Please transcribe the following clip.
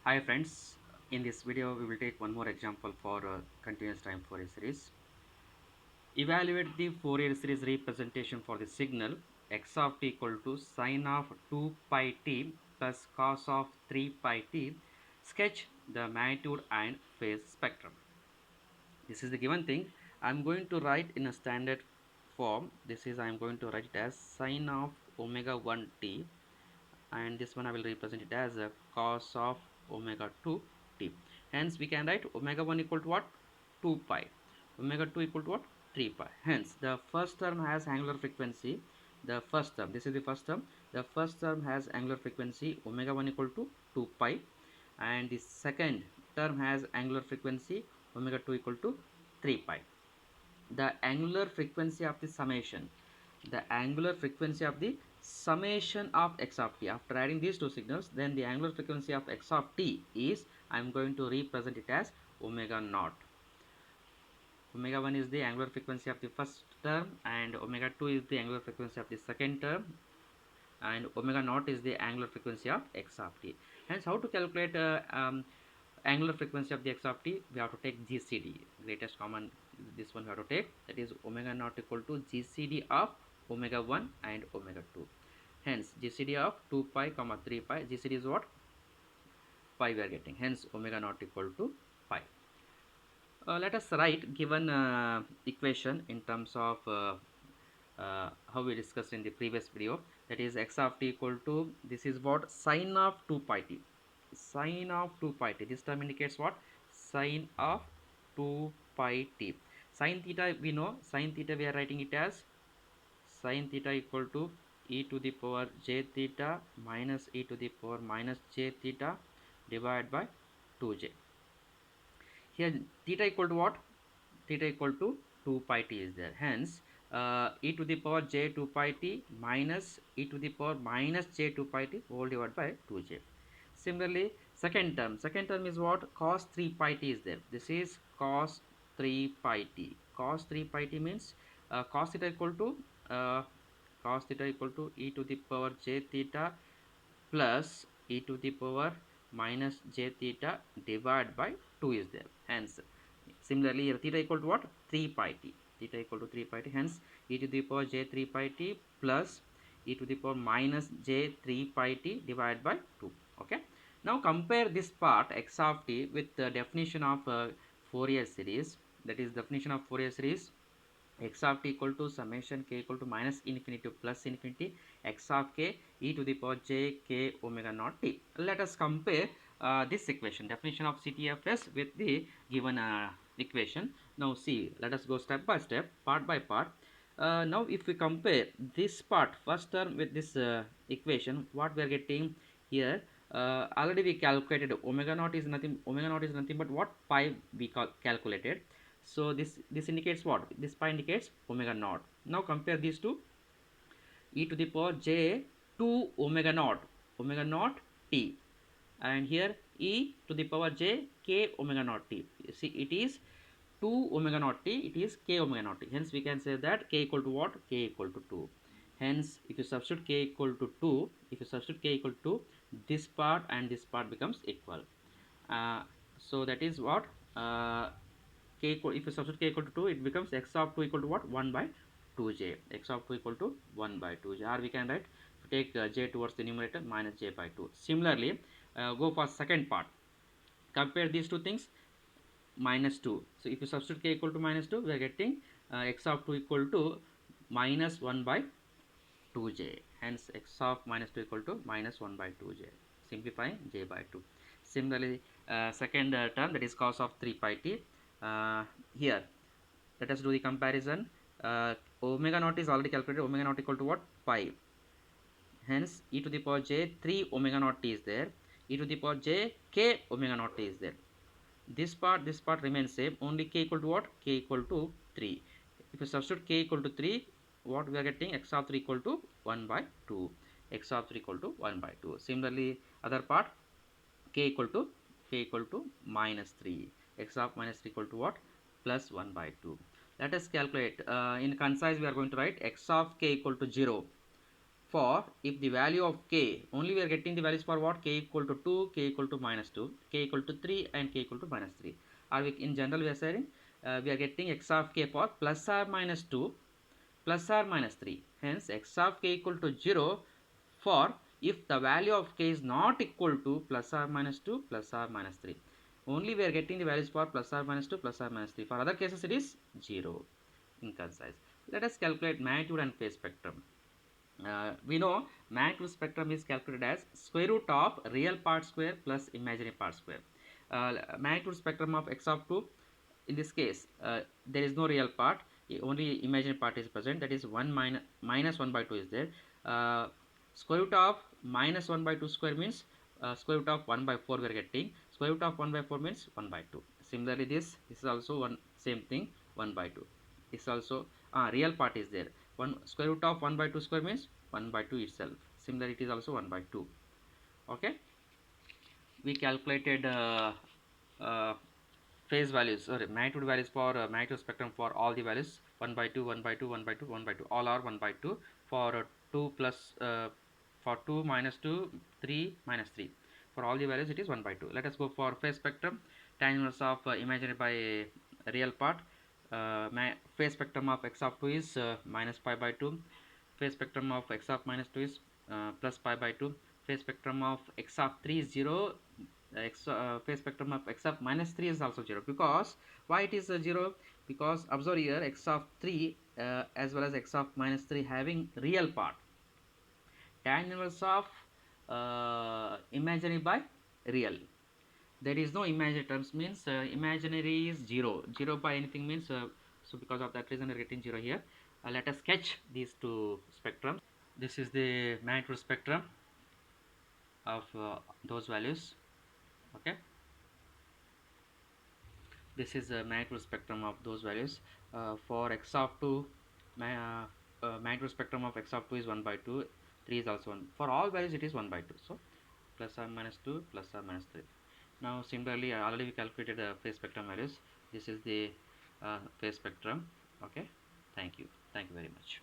Hi friends, in this video we will take one more example for continuous time Fourier series. Evaluate the Fourier series representation for the signal x of t equal to sine of 2 pi t plus cos of 3 pi t. Sketch the magnitude and phase spectrum. This is the given thing. I am going to write in a standard form. This is I am going to write it as sine of omega 1 t, and this one I will represent it as a cos of omega 2 t. Hence we can write omega 1 equal to what? 2 pi. Omega 2 equal to what? 3 pi. Hence the first term has angular frequency. The first term, this is the first term. The first term has angular frequency omega 1 equal to 2 pi, and the second term has angular frequency omega 2 equal to 3 pi. The angular frequency of the summation, the angular frequency of the summation of x of t, after adding these two signals, then the angular frequency of x of t is, I am going to represent it as omega naught. Omega 1 is the angular frequency of the first term, and omega 2 is the angular frequency of the second term, and omega naught is the angular frequency of x of t. Hence, how to calculate angular frequency of the x of t? We have to take GCD, greatest common. This one we have to take, that is omega naught equal to GCD of omega 1 and omega 2. Hence, GCD of 2 pi comma 3 pi. GCD is what? Pi we are getting. Hence, omega naught equal to pi. Let us write given equation in terms of how we discussed in the previous video, that is x of t equal to, this is what, sine of 2 pi t. Sine of 2 pi t, this term indicates what? Sine of 2 pi t. Sine theta, we know sine theta we are writing it as sine theta equal to e to the power j theta minus e to the power minus j theta divided by 2j. Here theta equal to what? Theta equal to 2 pi t is there. Hence e to the power j 2 pi t minus e to the power minus j 2 pi t whole divided by 2j. Similarly, second term is what? Cos 3 pi t is there. This is cos 3 pi t. Cos 3 pi t means cos theta equal to uh, cos theta equal to e to the power j theta plus e to the power minus j theta divided by 2 is there. Hence, similarly here theta equal to what? 3 pi t. Theta equal to 3 pi t. Hence, e to the power j 3 pi t plus e to the power minus j 3 pi t divided by 2. Okay. Now compare this part x of t with the definition of Fourier series. That is definition of Fourier series, x of t equal to summation k equal to minus infinity to plus infinity x of k e to the power j k omega naught t. Let us compare this equation, definition of CTFS, with the given equation. Now see, let us go step by step, part by part. Now if we compare this part, first term, with this equation, what we are getting here, already we calculated omega naught is nothing but what? Pi we calculated. So this indicates what? This pi indicates omega naught. Now compare these two, e to the power j 2 omega naught t, and here e to the power j k omega naught t. You see, it is 2 omega naught t, it is k omega naught t. Hence we can say that k equal to what? K equal to 2. Hence if you substitute k equal to 2, if you substitute k equal to 2, this part and this part becomes equal. So that is what, k equal, if you substitute k equal to 2, it becomes x of 2 equal to what? 1 by 2j. X of 2 equal to 1 by 2j, or we can write, take j towards the numerator, minus j by 2. Similarly, go for second part, compare these two things, minus 2. So if you substitute k equal to minus 2, we are getting x of 2 equal to minus 1 by 2j. Hence x of minus 2 equal to minus 1 by 2j, simplifying j by 2. Similarly, second term, that is cos of 3 pi t. Here let us do the comparison. Omega naught is already calculated. Omega naught equal to what? Pi. Hence e to the power j 3 omega naught t is there. E to the power j k omega naught t is there. This part remains same. Only k equal to what? K equal to 3. If you substitute k equal to 3, what we are getting? X of 3 equal to 1 by 2. X of 3 equal to 1 by 2. Similarly, other part, k equal to minus 3. X of minus 3 equal to what? Plus 1 by 2. Let us calculate. In concise, we are going to write x of k equal to 0. for if the value of k, only we are getting the values for what, k equal to 2, k equal to minus 2, k equal to 3 and k equal to minus 3. Or we, in general we are saying we are getting x of k for plus or minus 2 plus or minus 3. Hence x of k equal to 0 for if the value of k is not equal to plus or minus 2 plus or minus 3. Only we are getting the values for plus or minus 2 plus or minus 3. For other cases it is 0. Inconcise. Let us calculate magnitude and phase spectrum. We know magnitude spectrum is calculated as square root of real part square plus imaginary part square. Magnitude spectrum of x of 2, in this case there is no real part, only imaginary part is present, that is 1 minus 1 by 2 is there. Square root of minus 1 by 2 square means square root of 1 by 4 we are getting. Square root of 1 by 4 means 1 by 2. Similarly this is also one same thing, 1 by 2. This also real part is there. One square root of 1 by 2 square means 1 by 2 itself. Similarly it is also 1 by 2. Okay, we calculated uh, phase values or magnitude values for magnitude spectrum for all the values 1 by 2, 1 by 2, 1 by 2, 1 by 2, all are 1 by 2. For 2 plus for 2 minus 2, 3 minus 3, for all the values it is 1 by 2. Let us go for phase spectrum. Tan inverse of imaginary by real part. Phase spectrum of x of 2 is minus pi by 2. Phase spectrum of x of minus 2 is plus pi by 2. Phase spectrum of x of 3 is 0. Phase spectrum of x of minus 3 is also 0. Because why it is 0? Because observe here, x of 3 as well as x of minus 3 having real part. Tan inverse of imaginary by real, there is no imaginary terms, means imaginary is 0. 0 by anything means so because of that reason we are getting 0 here. Let us sketch these two spectrums. This is the magnitude spectrum of those values. Okay, this is a magnitude spectrum of those values. For x of 2, magnitude spectrum of x of 2 is 1 by 2, 3 is also 1. For all values it is 1 by 2. So plus or minus 2 plus or minus 3. Now similarly already we calculated phase spectrum values. This is the phase spectrum. Okay, thank you very much.